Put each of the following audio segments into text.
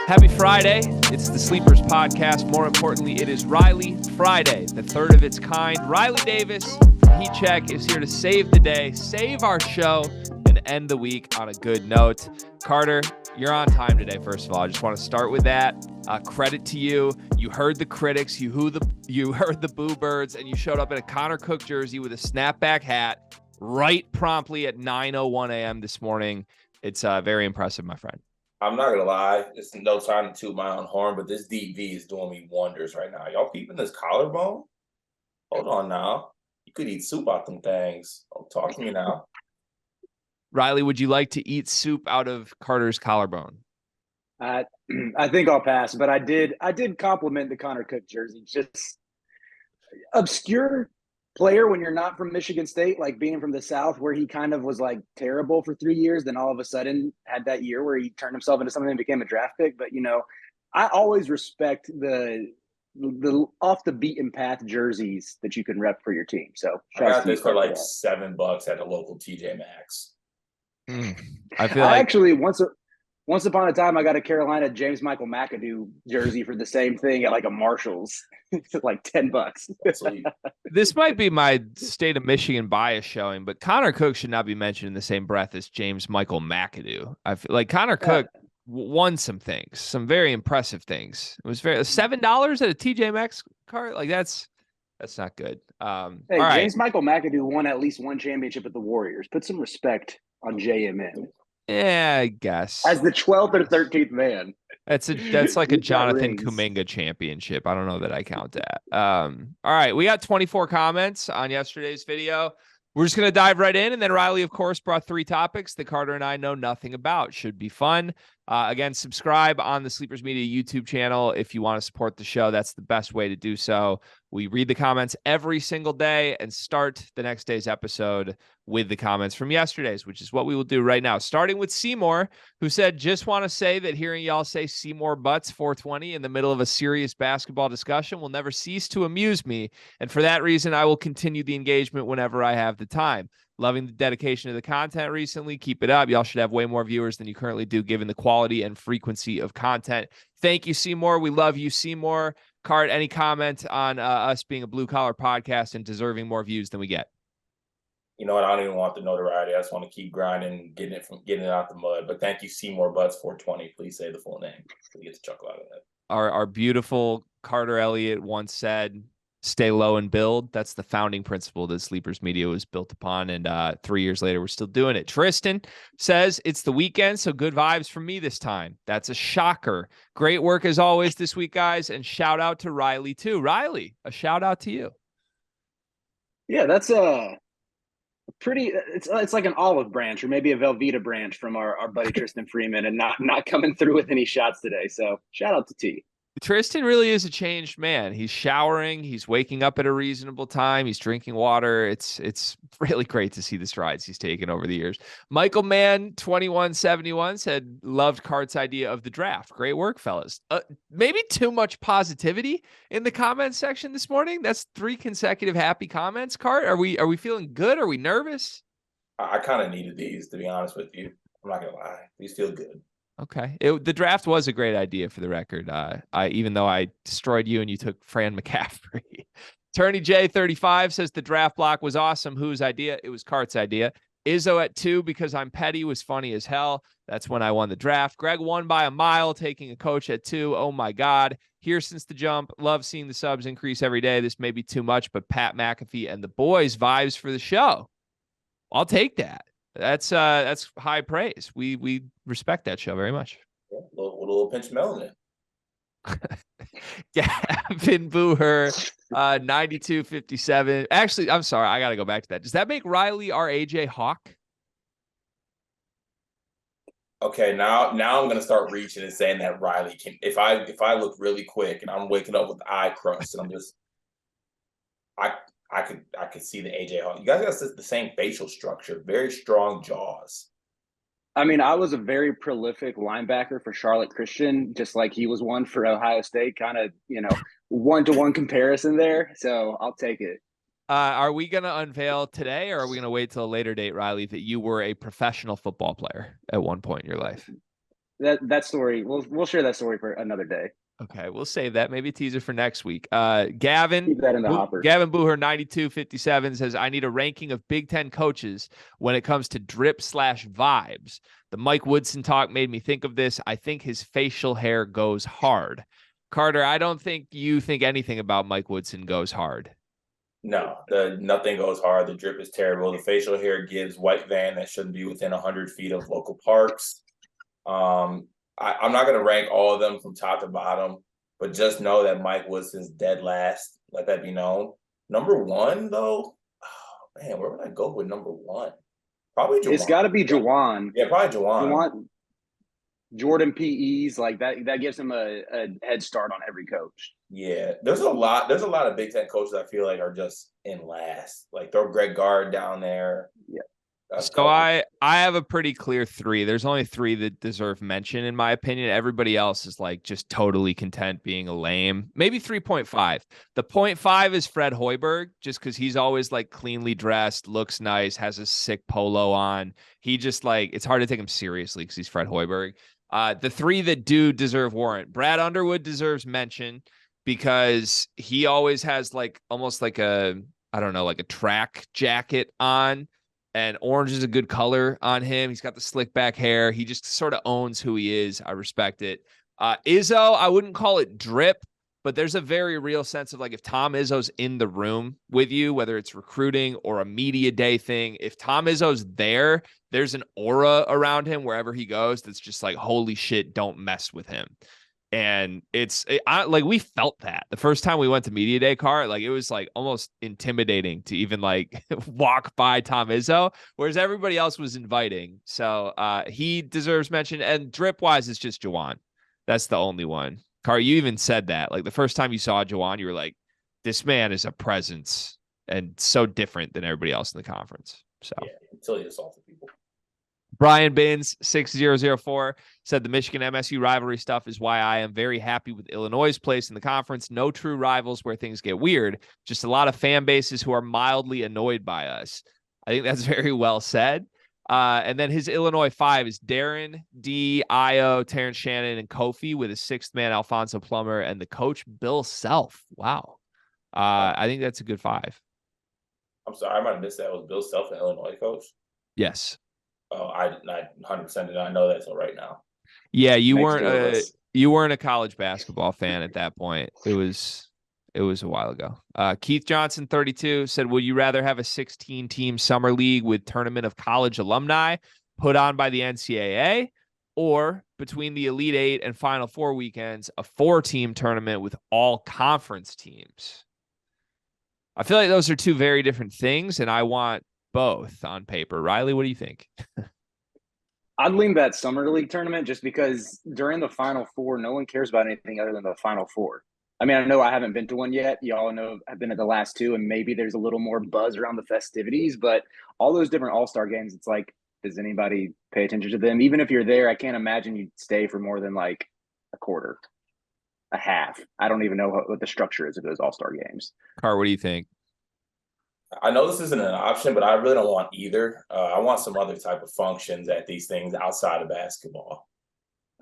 Happy Friday. It's the Sleepers Podcast. More importantly, it is Riley Friday, the third of its kind. Riley Davis from Heat Check is here to save the day, save our show, and end the week on a good note. Carter, you're on time today, first of all. I just want to start with that. Credit to you. You heard the critics, you heard the boo birds, and you showed up in a Connor Cook jersey with a snapback hat right promptly at 9:01 a.m. this morning. It's very impressive, my friend. I'm not gonna lie, it's no time to toot my own horn, but this DV is doing me wonders right now. Y'all peeping this collarbone? Hold on now. You could eat soup out them things. Don't talk to me now. Riley, would you like to eat soup out of Carter's collarbone? I think I'll pass, but I did compliment the Connor Cook jersey. Just obscure player when you're not from Michigan State, like being from the South, where he kind of was like terrible for 3 years, then all of a sudden had that year where he turned himself into something and became a draft pick. But I always respect the off the beaten path jerseys that you can rep for your team. So I got this for like $7 at a local TJ Maxx. I feel like actually once upon a time, I got a Carolina James Michael McAdoo jersey for the same thing at like a Marshall's, like $10. This might be my state of Michigan bias showing, but Connor Cook should not be mentioned in the same breath as James Michael McAdoo. I feel like Connor Cook won some things, some very impressive things. It was $7 at a TJ Maxx cart. Like that's not good. Hey, all right. James Michael McAdoo won at least one championship at the Warriors. Put some respect on JMN. Yeah, I guess. As the 12th or 13th man. That's like a Jonathan Kuminga championship. I don't know that I count that. All right, we got 24 comments on yesterday's video. We're just going to dive right in, and then Riley, of course, brought 3 topics that Carter and I know nothing about. Should be fun. Again, subscribe on the Sleepers Media YouTube channel if you want to support the show. That's the best way to do so. We read the comments every single day and start the next day's episode with the comments from yesterday's, which is what we will do right now. Starting with Seymour, who said, just want to say that hearing y'all say Seymour Butts 420 in the middle of a serious basketball discussion will never cease to amuse me. And for that reason, I will continue the engagement whenever I have the time. Loving the dedication to the content recently. Keep it up. Y'all should have way more viewers than you currently do, given the quality and frequency of content. Thank you, Seymour. We love you, Seymour. Cart, any comment on us being a blue-collar podcast and deserving more views than we get? You know what? I don't even want the notoriety. I just want to keep grinding, getting it out the mud. But thank you, Seymour Butts 420. Please say the full name. We get to chuckle out of it. Our beautiful Carter Elliott once said, stay low and build. That's the founding principle that Sleepers Media was built upon. And 3 years later, we're still doing it. Tristan says it's the weekend, so good vibes from me this time. That's a shocker. Great work as always this week, guys. And shout out to Riley, too. Riley, a shout out to you. Yeah, that's it's like an olive branch or maybe a Velveeta branch from our buddy Tristan Freeman, and not coming through with any shots today. So shout out to T. Tristan really is a changed man. He's showering. He's waking up at a reasonable time. He's drinking water. It's really great to see the strides he's taken over the years. Michael Mann 2171 said, loved Cart's idea of the draft. Great work, fellas. Maybe too much positivity in the comments section this morning. That's 3 consecutive happy comments. Cart, are we feeling good? Are we nervous? I kind of needed these, to be honest with you. I'm not gonna lie. These feel good. Okay. The draft was a great idea, for the record. Even though I destroyed you and you took Fran McCaffrey. Attorney J35 says the draft block was awesome. Whose idea? It was Cart's idea. Izzo at 2 because I'm petty was funny as hell. That's when I won the draft. Greg won by a mile, taking a coach at 2. Oh my God. Here since the jump. Love seeing the subs increase every day. This may be too much, but Pat McAfee and the boys vibes for the show. I'll take that. That's high praise. We respect that show very much. Yeah, a little pinch of melanin. Gavin Booher, 9257. Actually, I'm sorry, I gotta go back to that. Does that make Riley our AJ Hawk? Okay, now I'm gonna start reaching and saying that Riley can. If I look really quick and I'm waking up with eye crust and I'm just, I could see the AJ Hawk. You guys got the same facial structure, very strong jaws. I mean, I was a very prolific linebacker for Charlotte Christian, just like he was one for Ohio State, kind of, 1-to-1 comparison there. So I'll take it. Are we going to unveil today, or are we going to wait till a later date, Riley, that you were a professional football player at one point in your life? That story, we'll share that story for another day. Okay, we'll save that. Maybe a teaser for next week. Gavin, Keep that in the hopper. Gavin Booher 9257 says, I need a ranking of Big Ten coaches when it comes to drip/vibes. The Mike Woodson talk made me think of this. I think his facial hair goes hard. Carter, I don't think you think anything about Mike Woodson goes hard. No, nothing goes hard. The drip is terrible. The facial hair gives white van that shouldn't be within 100 feet of local parks. I'm not going to rank all of them from top to bottom, but just know that Mike Woodson's dead last. Let that be known. Number one, though, oh, man, where would I go with number one? Probably Juwan. It's got to be Juwan. Yeah, probably Juwan. Jordan PEs, like that gives him a head start on every coach. Yeah, there's a lot of Big Ten coaches I feel like are just in last. Like throw Greg Gard down there. Yeah. So I have a pretty clear three. There's only three that deserve mention, in my opinion. Everybody else is like just totally content being a lame. Maybe 3.5. The 0.5 is Fred Hoiberg, just because he's always like cleanly dressed, looks nice, has a sick polo on. He just like, it's hard to take him seriously because he's Fred Hoiberg. The three that do deserve warrant. Brad Underwood deserves mention because he always has like almost like a, I don't know, like a track jacket on. And orange is a good color on him. He's got the slick back hair. He just sort of owns who he is. I respect it. Izzo, I wouldn't call it drip, but there's a very real sense of like if Tom Izzo's in the room with you, whether it's recruiting or a media day thing, if Tom Izzo's there, there's an aura around him wherever he goes that's just like, holy shit, don't mess with him. And like we felt that the first time we went to media day, like it was like almost intimidating to even like walk by Tom Izzo, whereas everybody else was inviting. So he deserves mention. And drip wise, it's just Juwan. That's the only one. Car, you even said that like the first time you saw Juwan, you were like, this man is a presence and so different than everybody else in the conference. So yeah, until he assaulted people. Brian Bins 6004 said the Michigan MSU rivalry stuff is why I am very happy with Illinois' place in the conference. No true rivals where things get weird. Just a lot of fan bases who are mildly annoyed by us. I think that's very well said. And then his Illinois 5 is Darren, D, Io, Terrence Shannon, and Kofi with his sixth man, Alfonso Plummer, and the coach, Bill Self. Wow. I think that's a good 5. I'm sorry, I might have missed that. It was Bill Self, an Illinois coach? Yes. Oh, I 100% did not know that until right now. Yeah, you weren't a college basketball fan at that point. It was a while ago. Keith Johnson 32 said, would you rather have a 16-team summer league with tournament of college alumni put on by the NCAA, or between the Elite Eight and Final Four weekends, a 4-team tournament with all conference teams? I feel like those are two very different things, and I want both on paper. Riley, what do you think? I'd lean that summer league tournament just because during the Final Four, no one cares about anything other than the Final Four. I mean, I know I haven't been to one yet. Y'all know I've been at the last two, and maybe there's a little more buzz around the festivities, but all those different all-star games, it's like, does anybody pay attention to them? Even if you're there, I can't imagine you'd stay for more than like a quarter, a half. I don't even know what the structure is of those all-star games. Car, what do you think? I know this isn't an option, but I really don't want either. I want some other type of functions at these things outside of basketball.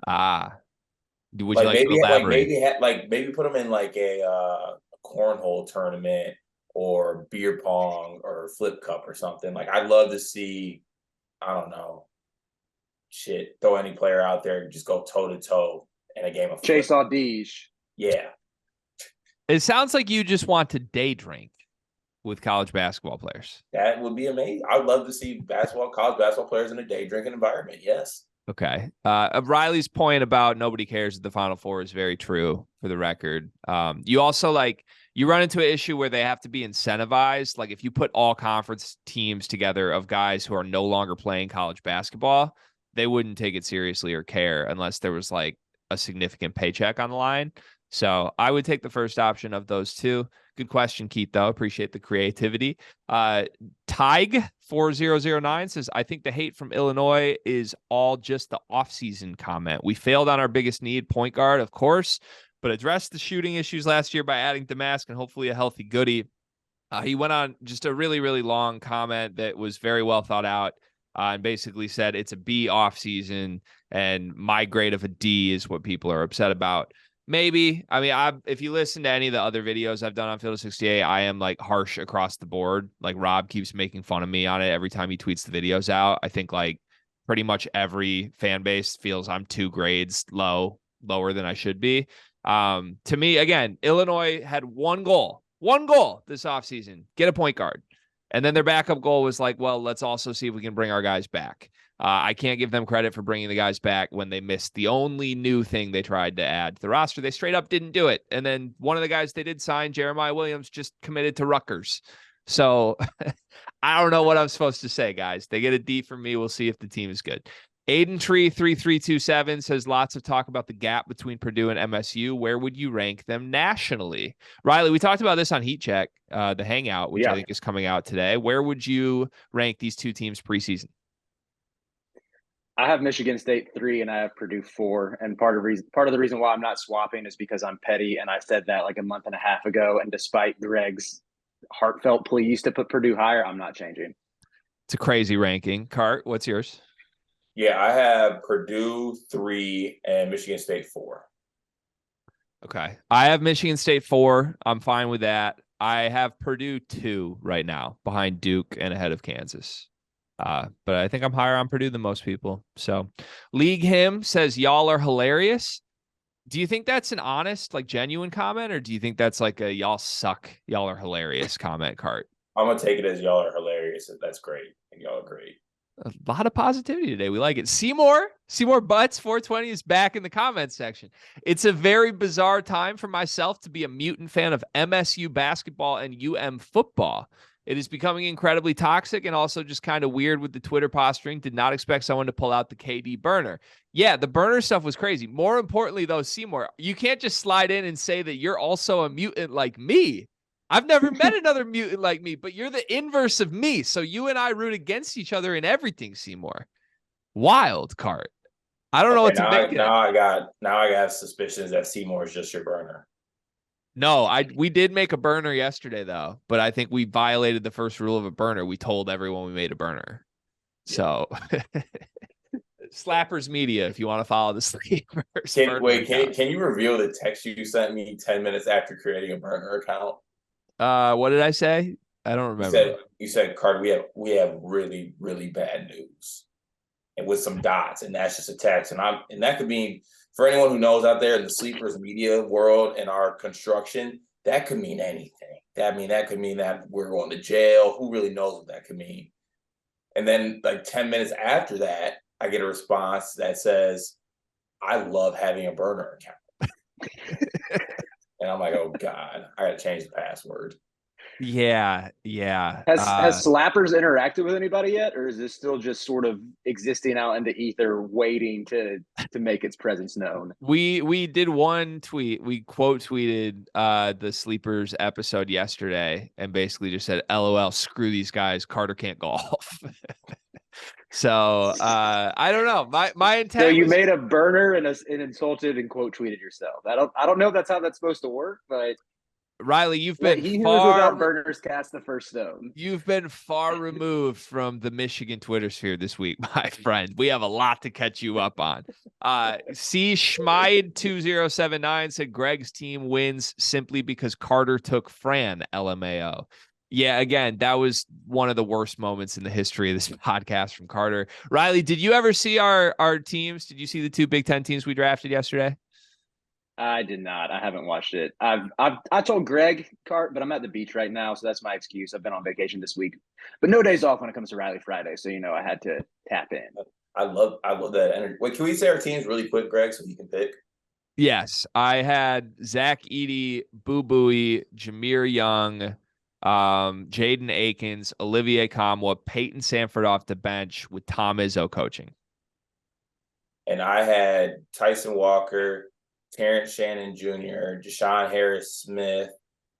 Would you like to elaborate? Maybe put them in like a cornhole tournament or beer pong or flip cup or something. Like I'd love to see, I don't know, throw any player out there and just go toe to toe in a game of Chase Audige. Yeah. It sounds like you just want to day drink with college basketball players. That would be amazing. I'd love to see college basketball players in a day drinking environment. Yes. Okay. Riley's point about nobody cares at the Final Four is very true, for the record. You also you run into an issue where they have to be incentivized. Like if you put all conference teams together of guys who are no longer playing college basketball, they wouldn't take it seriously or care unless there was like a significant paycheck on the line. So I would take the first option of those two. Good question, Keith, though. Appreciate the creativity. Tig4009 says, I think the hate from Illinois is all just the offseason comment. We failed on our biggest need, point guard, of course, but addressed the shooting issues last year by adding Damask and hopefully a healthy Goody. He went on just a really, really long comment that was very well thought out, and basically said it's a B off season and my grade of a D is what people are upset about. Maybe. I mean, if you listen to any of the other videos I've done on Field of 68, I am like harsh across the board. Like Rob keeps making fun of me on it every time he tweets the videos out. I think like pretty much every fan base feels I'm 2 grades lower than I should be. To me, again, Illinois had one goal this offseason, get a point guard. And then their backup goal was like, well, let's also see if we can bring our guys back. I can't give them credit for bringing the guys back when they missed the only new thing they tried to add to the roster. They straight up didn't do it. And then one of the guys they did sign, Jeremiah Williams, just committed to Rutgers. So I don't know what I'm supposed to say, guys. They get a D from me. We'll see if the team is good. Aiden Tree 3327 says lots of talk about the gap between Purdue and MSU. Where would you rank them nationally? Riley, we talked about this on Heat Check, the Hangout, which I think is coming out today. Where would you rank these two teams preseason? I have Michigan State 3 and I have Purdue 4. And part of the reason why I'm not swapping is because I'm petty. And I said that like a month and a half ago. And despite Greg's heartfelt pleas to put Purdue higher, I'm not changing. It's a crazy ranking. Cart, what's yours? Yeah, I have Purdue 3 and Michigan State 4. Okay. I have Michigan State 4. I'm fine with that. I have Purdue 2 right now, behind Duke and ahead of Kansas. But I think I'm higher on Purdue than most people. So League Him says, y'all are hilarious. Do you think that's an honest, like genuine comment? Or do you think that's like a y'all suck, y'all are hilarious comment, Cart? I'm going to take it as y'all are hilarious. That's great. And y'all are great. A lot of positivity today. We like it. Seymour Butts 420 is back in the comments section. It's a very bizarre time for myself to be a mutant fan of MSU basketball and UM football. It is becoming incredibly toxic and also just kind of weird with the Twitter posturing. Did not expect someone to pull out the KD burner. Yeah, the burner stuff was crazy. More importantly, though, Seymour, you can't just slide in and say that you're also a mutant like me. I've never met another mutant like me, but you're the inverse of me. So you and I root against each other in everything, Seymour. Wild card. I don't know what to make. Now I got suspicions that Seymour is just your burner. No, we did make a burner yesterday though, but I think we violated the first rule of a burner. We told everyone we made a burner. So Slappers Media, if you want to follow the Sleepers. Can you reveal the text you sent me 10 minutes after creating a burner account? What did I say? I don't remember. You said, Carter, we have really, really bad news. And with some dots, and that's just a text. And that could mean, for anyone who knows out there in the Sleepers media world and our construction, that could mean anything. That could mean that we're going to jail. Who really knows what that could mean? And then like 10 minutes after that, I get a response that says, I love having a burner account. And I'm like, oh God, I got to change the password. Yeah. Has Slappers interacted with anybody yet, or is this still just sort of existing out in the ether, waiting to make its presence known? We did one tweet. We quote tweeted the Sleepers episode yesterday, and basically just said, "LOL, screw these guys. Carter can't golf." So I don't know. My intent. So you made a burner and insulted and quote tweeted yourself. I don't know if that's how that's supposed to work, but. Riley, you've been he who is without burners cast the first stone. You've been far removed from the Michigan Twitter sphere this week, my friend. We have a lot to catch you up on. C. Schmide 2079 said Greg's team wins simply because Carter took Fran, LMAO. Yeah, again, that was one of the worst moments in the history of this podcast from Carter. Riley, did you ever see our teams? Did you see the 2 Big Ten teams we drafted yesterday? I did not. I haven't watched it. I told Greg, Cart, but I'm at the beach right now, so that's my excuse. I've been on vacation this week, but no days off when it comes to Riley Friday. So I had to tap in. I love that energy. Wait, can we say our teams really quick, Greg, so you can pick? Yes, I had Zach Edey, Boo Booey, Jameer Young, Jaden Akins, Olivier Kamwa, Peyton Sanford off the bench with Tom Izzo coaching. And I had Tyson Walker, Terrence Shannon Jr., Deshaun Harris-Smith,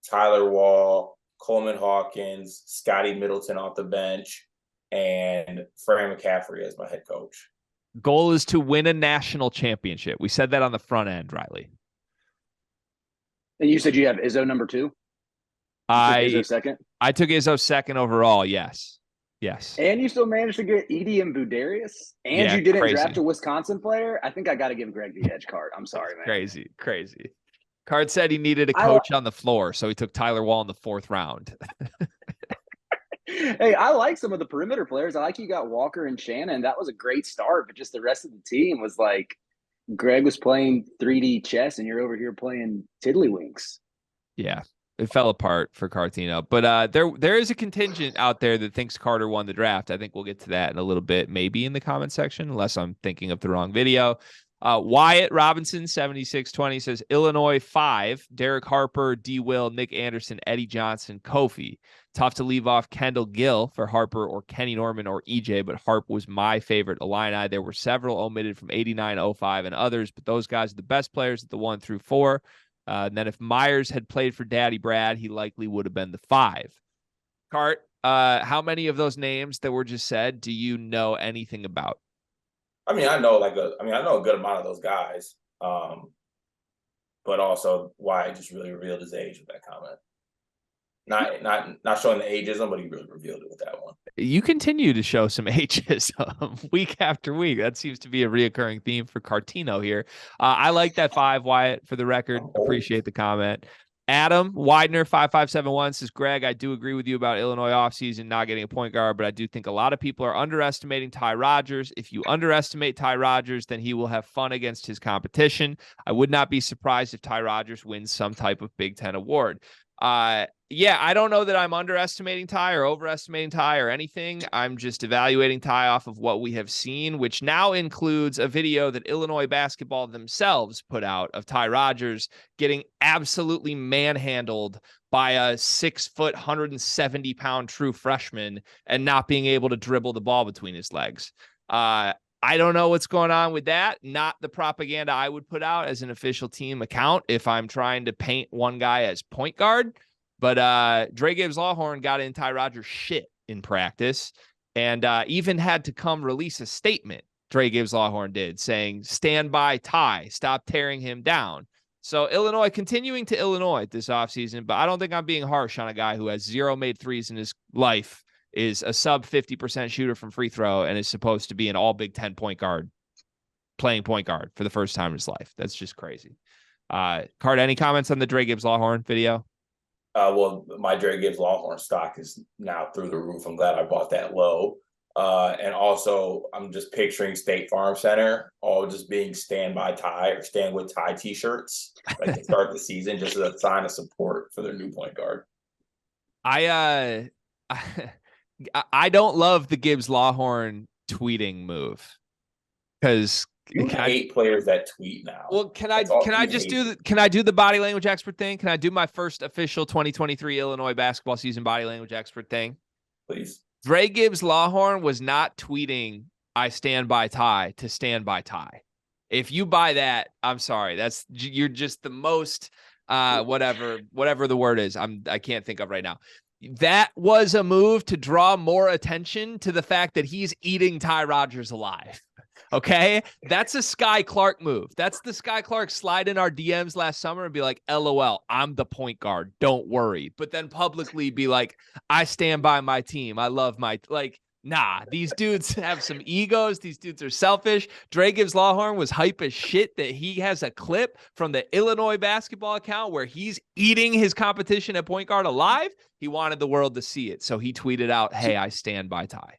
Tyler Wall, Coleman Hawkins, Scotty Middleton off the bench, and Fran McCaffrey as my head coach. Goal is to win a national championship. We said that on the front end, Riley. And you said you have Izzo number 2? Izzo second? I took Izzo second overall. Yes. Yes. And you still managed to get Edie and Budarius, and Yeah, you didn't crazy. draft a Wisconsin player. I think I got to give Greg the edge card. I'm sorry, man. Crazy. Card said he needed a coach on the floor, so he took Tyler Wall in the 4th round. Hey, I like some of the perimeter players. I like you got Walker and Shannon. That was a great start, but just the rest of the team was like Greg was playing 3D chess, and you're over here playing tiddlywinks. Yeah, it fell apart for Cartino. But there is a contingent out there that thinks Carter won the draft. I think we'll get to that in a little bit, maybe in the comment section, unless I'm thinking of the wrong video. Wyatt Robinson 7620 says Illinois 5, Derek Harper, D. Will, Nick Anderson, Eddie Johnson, Kofi. Tough to leave off Kendall Gill for Harper or Kenny Norman or EJ, but Harp was my favorite Illini. There were several omitted from 89, 05, and others, but those guys are the best players at the 1 through 4. And then if Myers had played for Daddy Brad, he likely would have been the 5. Cart, how many of those names that were just said do you know anything about? I mean, I know a good amount of those guys. But also Wyatt just really revealed his age with that comment. Not showing the ageism, but he really revealed it with that one. You continue to show some ageism week after week. That seems to be a reoccurring theme for Cartino here. I like that 5, Wyatt, for the record. Appreciate the comment. Adam Widener 5571 says, Greg, I do agree with you about Illinois offseason not getting a point guard, but I do think a lot of people are underestimating Ty Rodgers. If you underestimate Ty Rodgers, then he will have fun against his competition. I would not be surprised if Ty Rodgers wins some type of Big Ten award. Yeah, I don't know that I'm underestimating Ty or overestimating Ty or anything. I'm just evaluating Ty off of what we have seen, which now includes a video that Illinois basketball themselves put out of Ty Rodgers getting absolutely manhandled by a 6-foot, 170-pound true freshman and not being able to dribble the ball between his legs. I don't know what's going on with that. Not the propaganda I would put out as an official team account if I'm trying to paint one guy as point guard. But Dre Gibbs Lawhorn got in Ty Rodgers shit in practice and even had to come release a statement. Dre Gibbs Lawhorn did, saying, stand by Ty, stop tearing him down. So Illinois continuing to Illinois this offseason, but I don't think I'm being harsh on a guy who has 0 made threes in his life, is a sub 50% shooter from free throw, and is supposed to be an all Big Ten point guard, playing point guard for the first time in his life. That's just crazy. Card, any comments on the Dre Gibbs Lawhorn video? Well, my Dre Gibbs Longhorn stock is now through the roof. I'm glad I bought that low. And also, I'm just picturing State Farm Center all just being stand by Ty or stand with Ty t-shirts like to start the season, just as a sign of support for their new point guard. I don't love the Gibbs Lawhorn tweeting move because you hate players that tweet now. Well, can I do the body language expert thing? Can I do my first official 2023 Illinois basketball season body language expert thing? Please. Dre Gibbs Lawhorn was not tweeting I stand by Ty to stand by Ty. If you buy that, I'm sorry. You're just the most whatever the word is. I can't think of right now. That was a move to draw more attention to the fact that he's eating Ty Rodgers alive. Okay, that's a Sky Clark move. That's the Sky Clark slide in our DMs last summer and be like, LOL, I'm the point guard. Don't worry. But then publicly be like, I stand by my team. I love nah, these dudes have some egos. These dudes are selfish. Dre Gibbs Lawhorn was hype as shit that he has a clip from the Illinois basketball account where he's eating his competition at point guard alive. He wanted the world to see it. So he tweeted out, hey, I stand by Ty.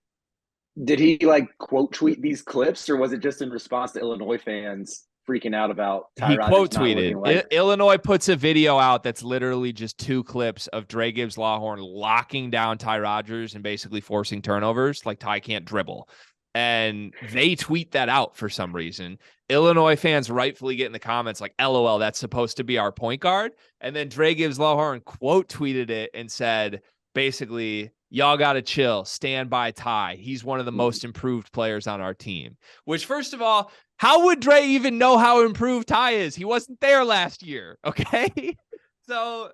Did he quote tweet these clips, or was it just in response to Illinois fans freaking out about Ty Rodgers? He quote tweeted. Illinois puts a video out that's literally just 2 clips of Dre Gibbs Lawhorn locking down Ty Rodgers and basically forcing turnovers. Like Ty can't dribble. And they tweet that out for some reason. Illinois fans rightfully get in the comments like, LOL, that's supposed to be our point guard. And then Dre Gibbs Lawhorn quote tweeted it and said, basically, y'all got to chill. Stand by Ty. He's one of the most improved players on our team. Which, first of all, how would Dre even know how improved Ty is? He wasn't there last year. Okay. So,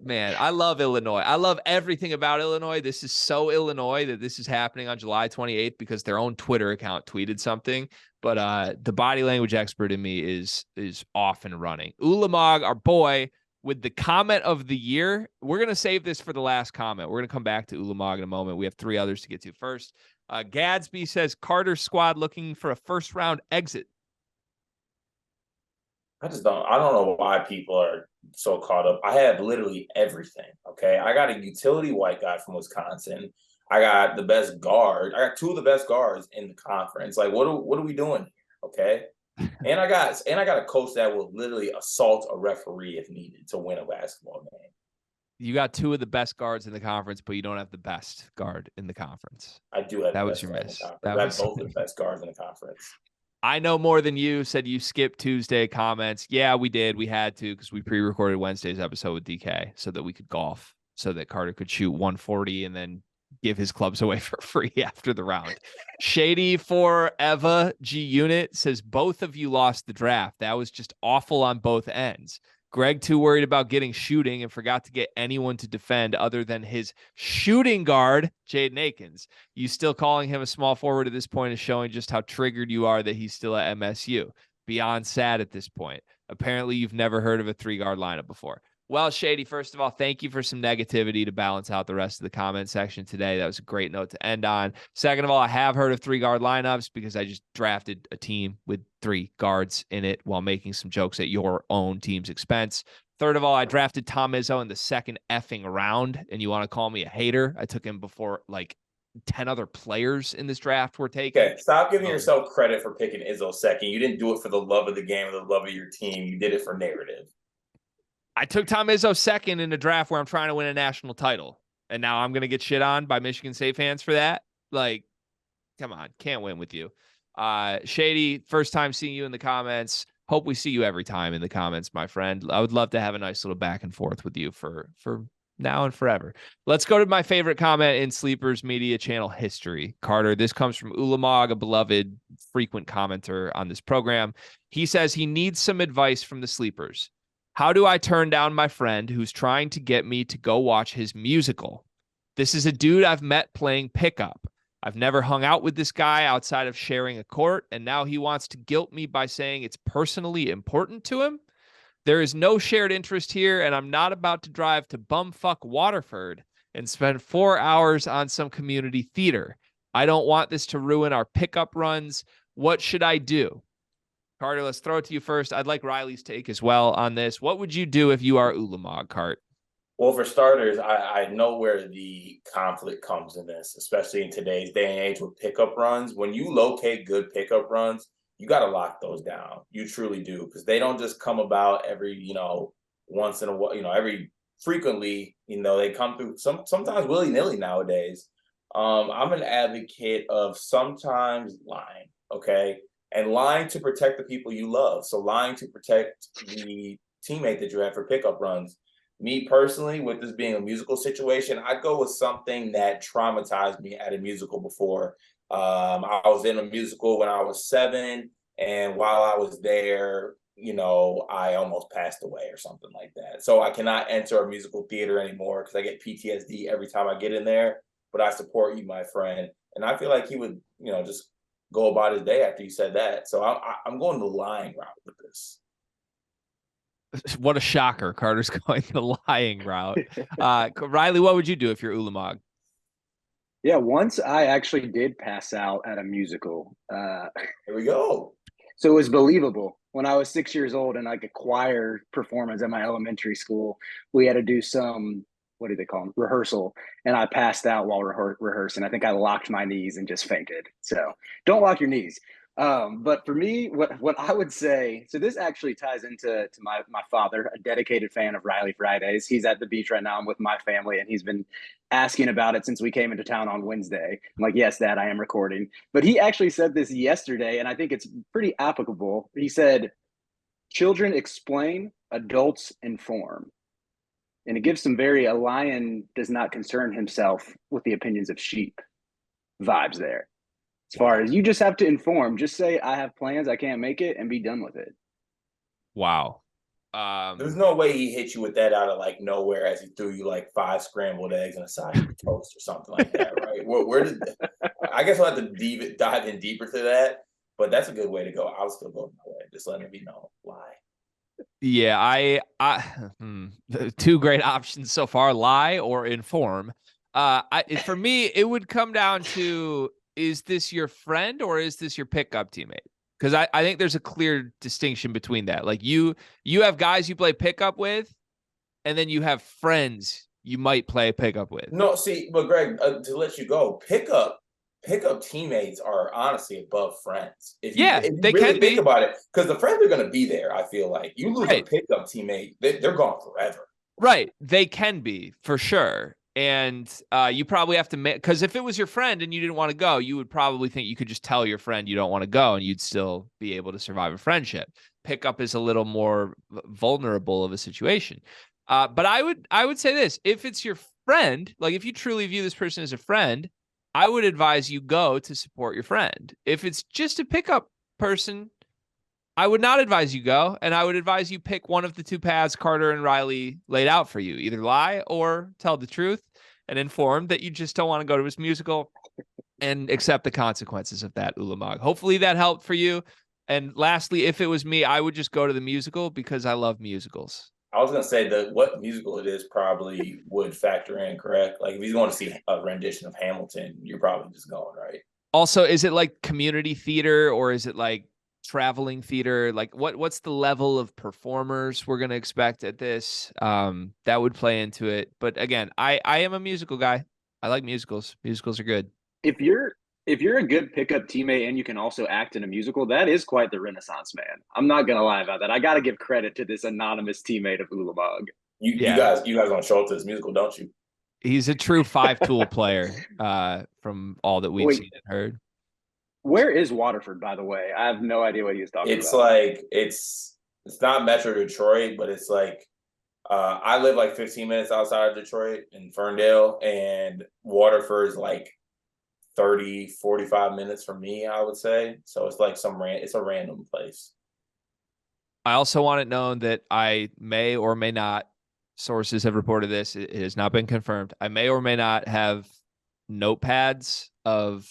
man, I love Illinois. I love everything about Illinois. This is so Illinois that this is happening on July 28th because their own Twitter account tweeted something. But the body language expert in me is off and running. Ulamog, our boy, with the comment of the year. We're going to save this for the last comment. We're going to come back to Ulamog in a moment. We have 3 others to get to first. Gadsby says Carter's squad looking for a first-round exit. I don't know why people are so caught up. I have literally everything. Okay. I got a utility white guy from Wisconsin. I got the best guard. I got 2 of the best guards in the conference. Like, what are we doing here? Okay. And I got a coach that will literally assault a referee if needed to win a basketball game. You got 2 of the best guards in the conference, but you don't have the best guard in the conference. I do have that was your miss. I have both the best guards in the conference. I know more than you. Said you skipped Tuesday comments. Yeah, we did. We had to because we pre-recorded Wednesday's episode with DK so that we could golf, so that Carter could shoot 140 and then give his clubs away for free after the round. Shady for Eva G Unit says both of you lost the draft. That was just awful on both ends. Greg too worried about getting shooting and forgot to get anyone to defend other than his shooting guard, Jaden Akins. You still calling him a small forward at this point is showing just how triggered you are that he's still at MSU. Beyond sad at this point. Apparently you've never heard of a 3-guard lineup before. Well, Shady, first of all, thank you for some negativity to balance out the rest of the comment section today. That was a great note to end on. Second of all, I have heard of 3-guard lineups because I just drafted a team with 3 guards in it while making some jokes at your own team's expense. Third of all, I drafted Tom Izzo in the second effing round, and you want to call me a hater? I took him before like 10 other players in this draft were taken. Okay, stop giving yourself credit for picking Izzo second. You didn't do it for the love of the game or the love of your team. You did it for narrative. I took Tom Izzo second in a draft where I'm trying to win a national title. And now I'm going to get shit on by Michigan State fans for that. Like, come on. Can't win with you. Shady, first time seeing you in the comments. Hope we see you every time in the comments, my friend. I would love to have a nice little back and forth with you for now and forever. Let's go to my favorite comment in Sleepers Media Channel history. Carter, this comes from Ulamog, a beloved frequent commenter on this program. He says he needs some advice from the Sleepers. How do I turn down my friend who's trying to get me to go watch his musical? This is a dude I've met playing pickup. I've never hung out with this guy outside of sharing a court, and now he wants to guilt me by saying it's personally important to him. There is no shared interest here, and I'm not about to drive to bumfuck Waterford and spend 4 hours on some community theater. I don't want this to ruin our pickup runs. What should I do? Carter, let's throw it to you first. I'd like Riley's take as well on this. What would you do if you are Ulamog, Cart? Well, for starters, I know where the conflict comes in this, especially in today's day and age with pickup runs. When you locate good pickup runs, you got to lock those down. You truly do, because they don't just come about every, once in a while, every frequently, they come through sometimes willy-nilly nowadays. I'm an advocate of sometimes lying, okay? And lying to protect the people you love. So lying to protect the teammate that you have for pickup runs. Me personally, with this being a musical situation, I'd go with something that traumatized me at a musical before. I was in a musical when I was 7, and while I was there, I almost passed away or something like that. So I cannot enter a musical theater anymore because I get PTSD every time I get in there. But I support you, my friend. And I feel like he would, just go about his day after you said that. So I'm going the lying route with this. What a shocker. Carter's going the lying route. Riley, what would you do if you're Ulamog? Yeah, once I actually did pass out at a musical. Here we go. So it was believable. When I was 6 years old and like a choir performance at my elementary school, we had to do some, what do they call them, rehearsal. And I passed out while rehearsing. I think I locked my knees and just fainted. So don't lock your knees. But for me, what I would say, so this actually ties into my father, a dedicated fan of Riley Fridays. He's at the beach right now. I'm with my family, and he's been asking about it since we came into town on Wednesday. I'm like, yes, Dad, I am recording. But he actually said this yesterday, and I think it's pretty applicable. He said, children explain, adults inform. And it gives some a lion does not concern himself with the opinions of sheep vibes there. As far as you just have to inform, just say, I have plans, I can't make it, and be done with it. Wow. There's no way he hit you with that out of like nowhere as he threw you like 5 scrambled eggs and a side of toast or something like that, right? Where did I guess I'll have to dive in deeper to that, but that's a good way to go. I'll still go my way. Just letting it be known. Lie. Yeah, two great options so far: lie or inform. For me, it would come down to, is this your friend or is this your pickup teammate? Because I think there's a clear distinction between that. Like you have guys you play pickup with, and then you have friends you might play pickup with. No, see, but Greg, to let you go, pickup teammates are honestly above friends. If you They really can think be. about it, because the friends are going to be there. I feel like you lose a pickup teammate, they're gone forever. Right. They can be, for sure. And you probably have to because if it was your friend and you didn't want to go, you would probably think you could just tell your friend you don't want to go and you'd still be able to survive a friendship. Pickup is a little more vulnerable of a situation. But I would say this: if it's your friend, like if you truly view this person as a friend, I would advise you go to support your friend. If it's just a pickup person, I would not advise you go, and I would advise you pick one of the two paths Carter and Riley laid out for you. Either lie or tell the truth and inform that you just don't want to go to his musical and accept the consequences of that, Ulamog. Hopefully that helped for you. And lastly, if it was me, I would just go to the musical because I love musicals. I was going to say that what musical it is probably would factor in, correct? Like if he's going to see a rendition of Hamilton, you're probably just going, right? Also, is it like community theater or is it like traveling theater? Like what's the level of performers we're going to expect at this? That would play into it. But again, I am a musical guy. I like musicals. Musicals are good. If you're a good pickup teammate and you can also act in a musical, that is quite the renaissance, man. I'm not gonna lie about that. I got to give credit to this anonymous teammate of Ulamog. You guys want to show up to this musical, don't you? He's a true five-tool player. From all that we've seen and heard. Where is Waterford, by the way? I have no idea what he was talking about. It's like it's not Metro Detroit, but it's like I live like 15 minutes outside of Detroit in Ferndale, and Waterford's like 30, 45 minutes from me, I would say. So it's like it's a random place. I also want it known that I may or may not, sources have reported this, it has not been confirmed, I may or may not have notepads of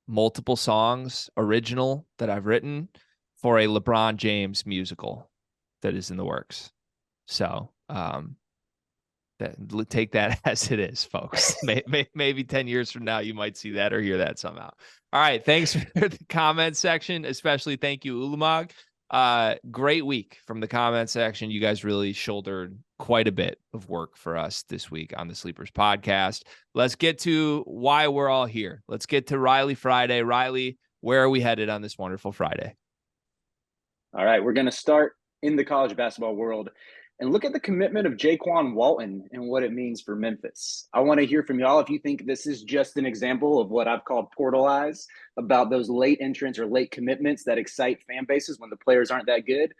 multiple songs, original, that I've written for a LeBron James musical that is in the works. So take that as it is, folks. Maybe 10 years from now, you might see that or hear that somehow. All right. Thanks for the comment section. Especially thank you, Ulamog. Great week from the comment section. You guys really shouldered quite a bit of work for us this week on the Sleepers podcast. Let's get to why we're all here. Let's get to Riley Friday. Riley, where are we headed on this wonderful Friday? All right. We're going to start in the college basketball world and look at the commitment of Jaquan Walton and what it means for Memphis. I want to hear from y'all if you think this is just an example of what I've called portal eyes, about those late entrants or late commitments that excite fan bases when the players aren't that good,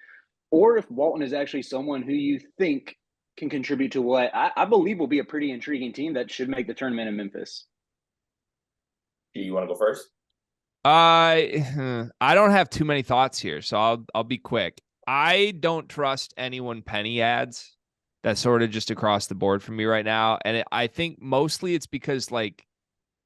or if Walton is actually someone who you think can contribute to what I believe will be a pretty intriguing team that should make the tournament in Memphis. You want to go first? I don't have too many thoughts here, so I'll be quick. I don't trust anyone Penny adds. That's sort of just across the board for me right now. And I think mostly it's because, like,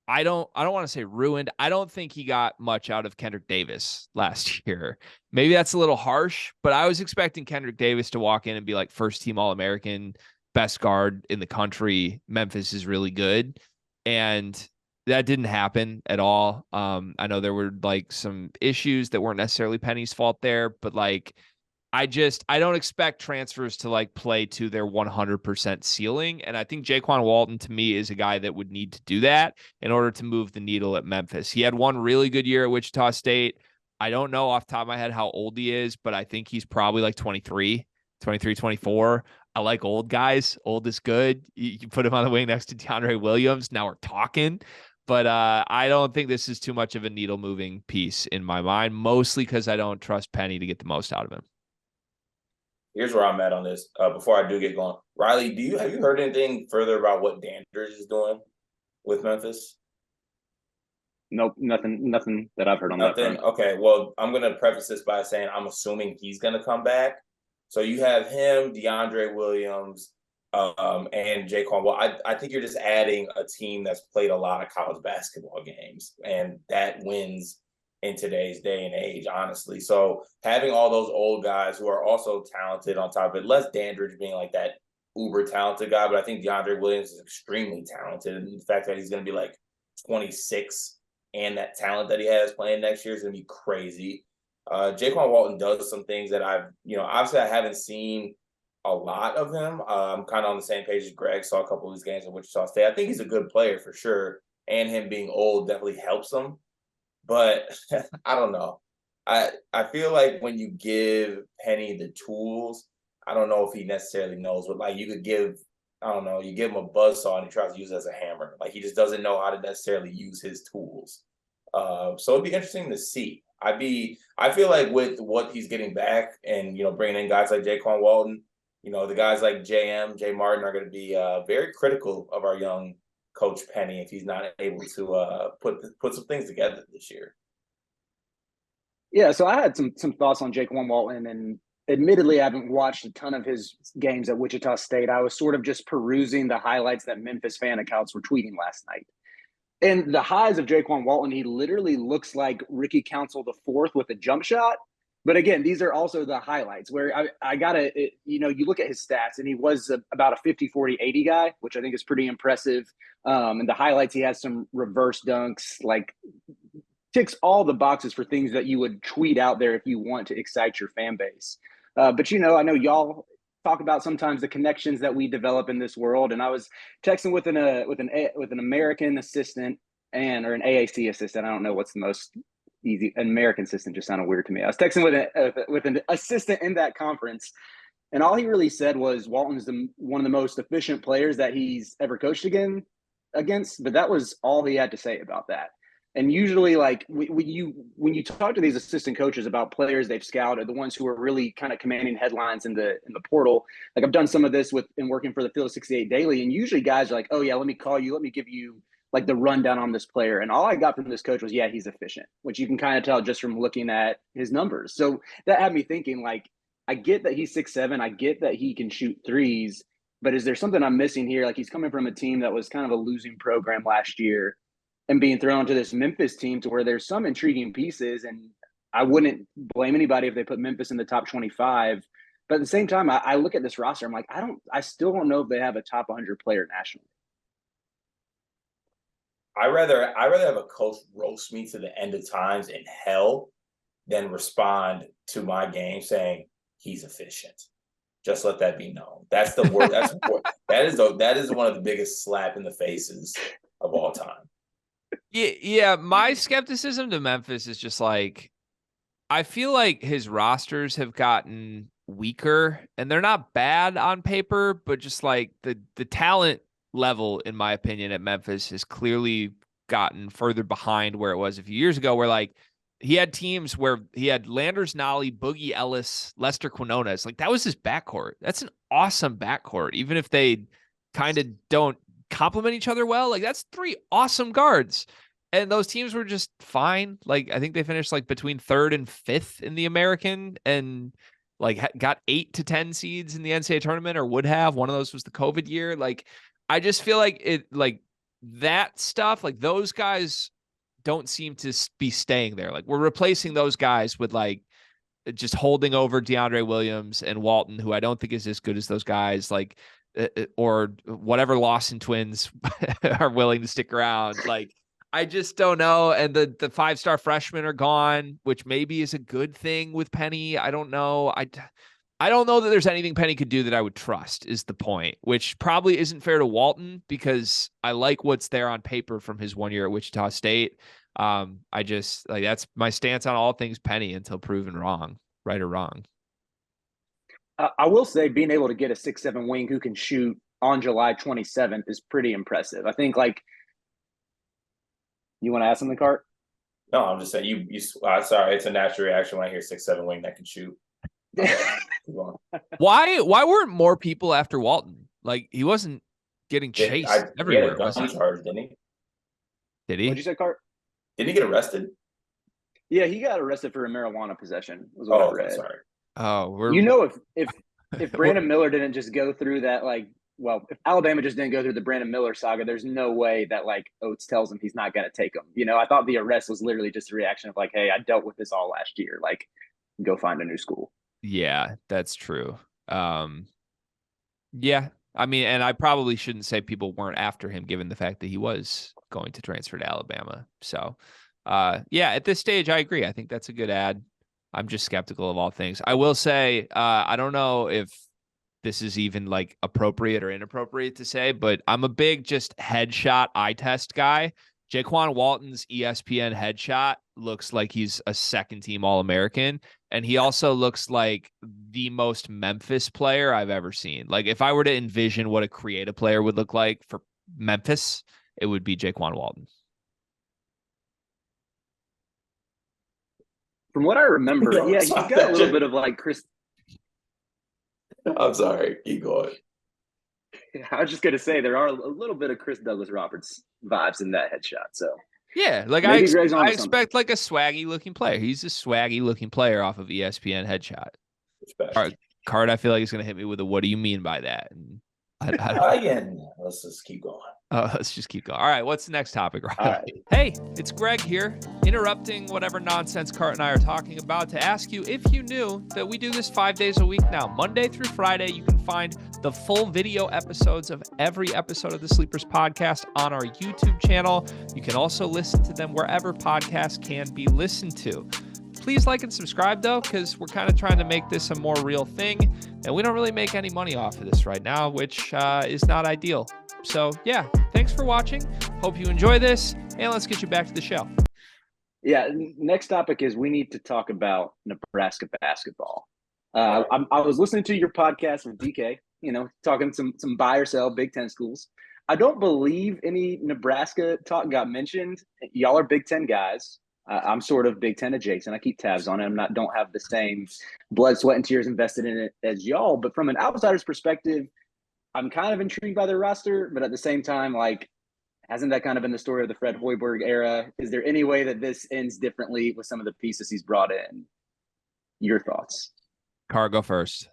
I don't want to say ruined. I don't think he got much out of Kendrick Davis last year. Maybe that's a little harsh, but I was expecting Kendrick Davis to walk in and be like first team All-American, best guard in the country. Memphis is really good. And that didn't happen at all. I know there were like some issues that weren't necessarily Penny's fault there, but like, I don't expect transfers to like play to their 100% ceiling. And I think Jaquan Walton to me is a guy that would need to do that in order to move the needle at Memphis. He had one really good year at Wichita State. I don't know off the top of my head how old he is, but I think he's probably like 23, 24. I like old guys. Old is good. You put him on the wing next to DeAndre Williams. Now we're talking. But I don't think this is too much of a needle moving piece in my mind, mostly because I don't trust Penny to get the most out of him. Here's where I'm at on this. Before I do get going, Riley, have you heard anything further about what Dandridge is doing with Memphis? Nope, nothing that I've heard on that front. Okay, well, I'm gonna preface this by saying I'm assuming he's gonna come back. So you have him, DeAndre Williams, and Jaquan. Well, I think you're just adding a team that's played a lot of college basketball games, and that wins in today's day and age, honestly. So having all those old guys who are also talented on top of it, less Dandridge being like that uber talented guy, but I think DeAndre Williams is extremely talented. And the fact that he's going to be like 26 and that talent that he has playing next year is going to be crazy. Jaquan Walton does some things that obviously I haven't seen a lot of him. I'm kind of on the same page as Greg. Saw a couple of his games at Wichita State. I think he's a good player for sure. And him being old definitely helps him. But I don't know. I feel like when you give Penny the tools, I don't know if he necessarily knows what, like, you could give, I don't know, you give him a buzzsaw and he tries to use it as a hammer. Like, he just doesn't know how to necessarily use his tools. So it'd be interesting to see. I feel like with what he's getting back and, bringing in guys like Jaquan Walton, the guys like Jay Martin are going to be very critical of our young Coach Penny if he's not able to put some things together this year. Yeah, so I had some thoughts on Jaquan Walton, and admittedly, I haven't watched a ton of his games at Wichita State. I was sort of just perusing the highlights that Memphis fan accounts were tweeting last night. And the highs of Jaquan Walton, he literally looks like Ricky Council IV with a jump shot. But again, these are also the highlights where I got to, you look at his stats and he was about a 50, 40, 80 guy, which I think is pretty impressive. And the highlights, he has some reverse dunks, like ticks all the boxes for things that you would tweet out there if you want to excite your fan base. But, I know y'all talk about sometimes the connections that we develop in this world. And I was texting with an American assistant or an AAC assistant. I don't know what's the most easy. An American assistant just sounded weird to me. I was texting with an assistant in that conference, and all he really said was Walton's one of the most efficient players that he's ever coached against. But that was all he had to say about that. And usually, like, when you talk to these assistant coaches about players they've scouted, the ones who are really kind of commanding headlines in the portal, like I've done some of this in working for the Field 68 Daily, and usually guys are like, oh yeah, let me call you, let me give you like the rundown on this player. And all I got from this coach was, yeah, he's efficient, which you can kind of tell just from looking at his numbers. So that had me thinking, like, I get that he's 6'7", I get that he can shoot threes, but is there something I'm missing here? Like, he's coming from a team that was kind of a losing program last year, and being thrown to this Memphis team to where there's some intriguing pieces. And I wouldn't blame anybody if they put Memphis in the top 25. But at the same time, I look at this roster, I'm like, I still don't know if they have a top 100 player nationally. I rather have a coach roast me to the end of times in hell than respond to my game saying he's efficient. Just let that be known. That's the word. That is one of the biggest slap in the faces of all time. Yeah, my skepticism to Memphis is just like, I feel like his rosters have gotten weaker, and they're not bad on paper, but just like the talent level, in my opinion, at Memphis has clearly gotten further behind where it was a few years ago, where like he had teams where he had Landers Nolly, Boogie Ellis, Lester Quinones. Like, that was his backcourt. That's an awesome backcourt, even if they kind of don't complement each other well. Like, that's three awesome guards. And those teams were just fine. Like, I think they finished like between 3rd and 5th in the American, and like got 8 to 10 seeds in the NCAA tournament, or would have. One of those was the COVID year. Like, I just feel like it, like that stuff, like those guys don't seem to be staying there. Like, we're replacing those guys with like just holding over DeAndre Williams and Walton, who I don't think is as good as those guys. Like, or whatever Lawson twins are willing to stick around. Like, I just don't know. And the 5-star freshmen are gone, which maybe is a good thing with Penny. I don't know. I don't know that there's anything Penny could do that I would trust, is the point, which probably isn't fair to Walton, because I like what's there on paper from his 1 year at Wichita State. I just, like, that's my stance on all things Penny until proven wrong, right or wrong. I will say being able to get a 6'7" wing who can shoot on July 27th is pretty impressive. I think, like, you want to ask something, Cart? No, I'm just saying you sorry, it's a natural reaction when I hear 6'7" wing that can shoot. Why weren't more people after Walton? Like, he wasn't getting chased everywhere. He had a gun charge, didn't he? Did he? What'd you say, Cart? Didn't he get arrested? Yeah, he got arrested for a marijuana possession. Was what I read. Sorry. Oh, if Brandon Miller didn't just go through that like well, if Alabama just didn't go through the Brandon Miller saga, there's no way that like Oates tells him he's not going to take him. You know, I thought the arrest was literally just a reaction of like, hey, I dealt with this all last year. Like, go find a new school. Yeah, that's true. Yeah, I mean, and I probably shouldn't say people weren't after him given the fact that he was going to transfer to Alabama. So, yeah, at this stage, I agree. I think that's a good ad. I'm just skeptical of all things. I will say, I don't know if this is even like appropriate or inappropriate to say, but I'm a big just headshot eye test guy. Jaquan Walton's ESPN headshot looks like he's a second team All-American. And he also looks like the most Memphis player I've ever seen. Like if I were to envision what a creative player would look like for Memphis, it would be Jaquan Walton. From what I remember, yeah, he's got a little bit of like Chris. I'm sorry, keep going. I was just gonna say there are a little bit of Chris Douglas Roberts vibes in that headshot. So yeah, like I expect like a swaggy looking player. He's a swaggy looking player off of ESPN headshot. Card, I feel like he's gonna hit me with a "What do you mean by that?" And again, let's just keep going. Let's just keep going. All right, what's the next topic, Riley? All right. Hey, it's Greg here, interrupting whatever nonsense Cart and I are talking about to ask you if you knew that we do this 5 days a week now. Monday through Friday, you can find the full video episodes of every episode of the Sleepers podcast on our YouTube channel. You can also listen to them wherever podcasts can be listened to. Please like and subscribe, though, because we're kind of trying to make this a more real thing, and we don't really make any money off of this right now, which is not ideal. So, yeah, thanks for watching. Hope you enjoy this, and let's get you back to the show. Yeah, next topic is we need to talk about Nebraska basketball. I was listening to your podcast with DK, you know, talking some buy or sell Big Ten schools. I don't believe any Nebraska talk got mentioned. Y'all are Big Ten guys. I'm sort of Big Ten adjacent. I keep tabs on it. Don't have the same blood, sweat, and tears invested in it as y'all. But from an outsider's perspective, I'm kind of intrigued by their roster. But at the same time, like, hasn't that kind of been the story of the Fred Hoiberg era? Is there any way that this ends differently with some of the pieces he's brought in? Your thoughts? Car, go first.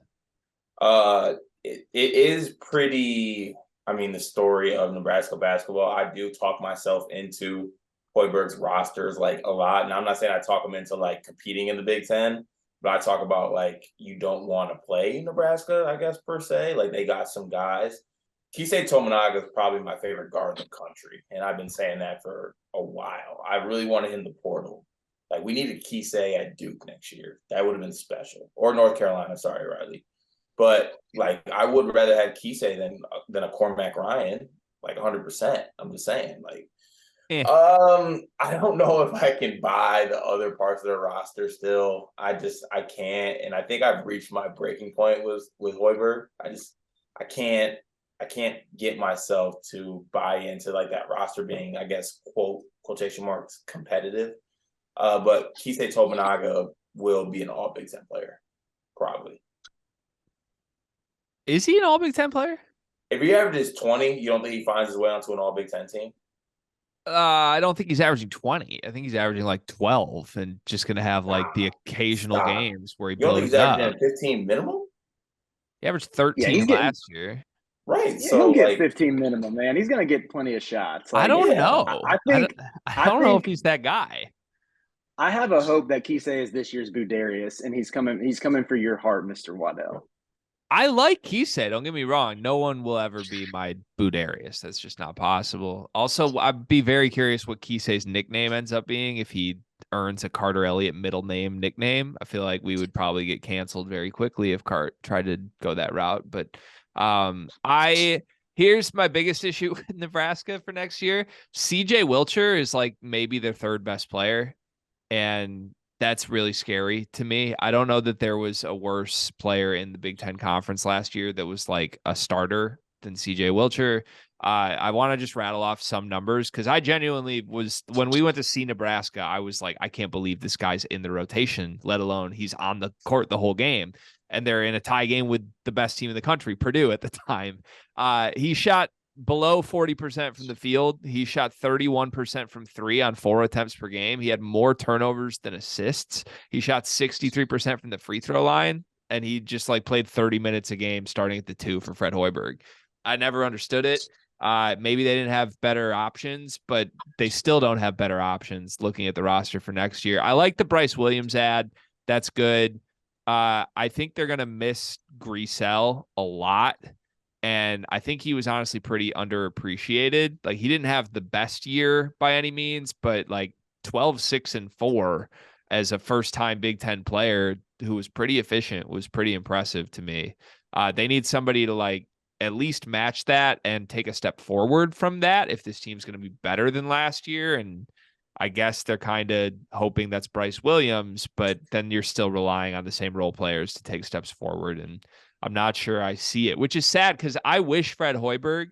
It is pretty. I mean, the story of Nebraska basketball. I do talk myself into Hoiberg's rosters like a lot. And I'm not saying I talk him into like competing in the Big Ten, but I talk about like you don't want to play Nebraska, I guess, per se. Like they got some guys. Keisei Tominaga is probably my favorite guard in the country. And I've been saying that for a while. I really wanted him the portal. Like we needed Keisei at Duke next year. That would have been special. Or North Carolina, sorry, Riley. But like I would rather have Keisei than a Cormac Ryan, like 100%. I'm just saying, like. I don't know if I can buy the other parts of the roster still. I can't. And I think I've reached my breaking point with Hoiberg. I can't get myself to buy into like that roster being, I guess, quotation marks, competitive. But Keisei Tominaga will be an all Big Ten player, probably. Is he an all Big Ten player? If he averages 20, you don't think he finds his way onto an all Big Ten team? I don't think he's averaging 20. I think he's averaging like 12 and just going to have like the occasional games where he blows up. 15 minimum? He averaged 13 last year. Right. Yeah, so he'll get 15 minimum, man. He's going to get plenty of shots. Like, I don't know. I don't know if he's that guy. I have a hope that Keisei is this year's Budarius, and he's coming for your heart, Mr. Waddell. I like Keisei, don't get me wrong. No one will ever be my Budarius. That's just not possible. Also, I'd be very curious what Keisei's nickname ends up being if he earns a Carter Elliott middle name nickname. I feel like we would probably get canceled very quickly if Cart tried to go that route. But here's my biggest issue with Nebraska for next year. CJ Wilcher is like maybe their third best player. And that's really scary to me. I don't know that there was a worse player in the Big Ten Conference last year that was like a starter than CJ Wilcher. I want to just rattle off some numbers because I genuinely was, when we went to see Nebraska, I was like, I can't believe this guy's in the rotation, let alone he's on the court the whole game. And they're in a tie game with the best team in the country, Purdue at the time. He shot below 40% from the field. He shot 31% from three on 4 attempts per game. He had more turnovers than assists. He shot 63% from the free throw line, and he just like played 30 minutes a game starting at the 2 for Fred Hoiberg. I never understood it. Maybe they didn't have better options, but they still don't have better options looking at the roster for next year. I like the Bryce Williams ad. That's good. I think they're going to miss Greasel a lot. And I think he was honestly pretty underappreciated. Like, he didn't have the best year by any means, but like 12, 6, and 4 as a first-time Big Ten player who was pretty efficient was pretty impressive to me. They need somebody to like at least match that and take a step forward from that if this team's going to be better than last year. And I guess they're kind of hoping that's Bryce Williams, but then you're still relying on the same role players to take steps forward. And I'm not sure I see it, which is sad because I wish Fred Hoiberg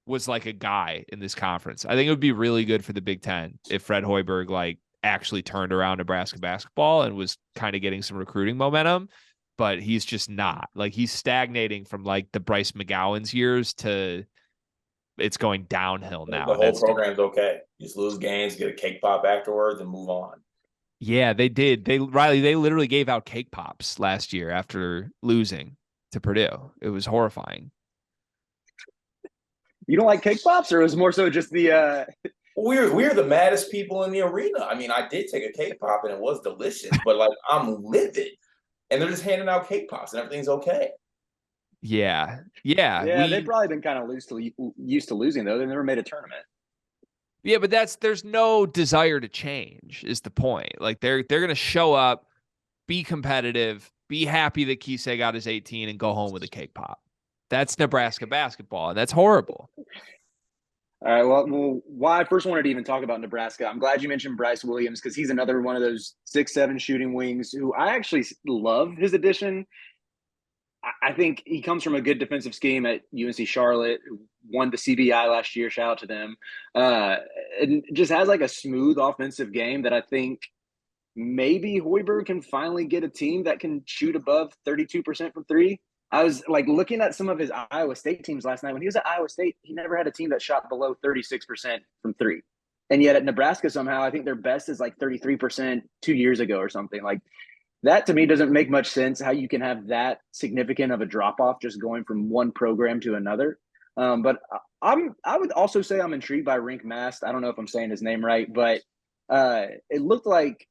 was like a guy in this conference. I think it would be really good for the Big Ten if Fred Hoiberg like actually turned around Nebraska basketball and was kind of getting some recruiting momentum, but he's just not. Like, he's stagnating from like the Bryce McGowan's years to it's going downhill now. The whole program's okay. Just lose games, get a cake pop afterwards, and move on. Yeah, they did. They literally gave out cake pops last year after losing to Purdue. It was horrifying. You don't like cake pops, or it was more so just the We're the maddest people in the arena. I mean, I did take a cake pop and it was delicious, but like, I'm livid. And they're just handing out cake pops and everything's okay. Yeah. They've probably been kind of used to losing, though. They've never made a tournament. Yeah, but there's no desire to change is the point. Like, they're going to show up, be competitive, be happy that Keisei got his 18 and go home with a cake pop. That's Nebraska basketball, and that's horrible. All right, well, why I first wanted to even talk about Nebraska, I'm glad you mentioned Bryce Williams because he's another one of those 6'7" shooting wings who I actually love his addition. I think he comes from a good defensive scheme at UNC Charlotte, who won the CBI last year. Shout out to them. And just has like a smooth offensive game that I think maybe Hoiberg can finally get a team that can shoot above 32% from three. I was like looking at some of his Iowa State teams last night. When he was at Iowa State, he never had a team that shot below 36% from three. And yet at Nebraska, somehow, I think their best is like 33% 2 years ago or something. Like, that to me doesn't make much sense, how you can have that significant of a drop-off just going from one program to another. But I would also say I'm intrigued by Rink Mast. I don't know if I'm saying his name right, but it looked like,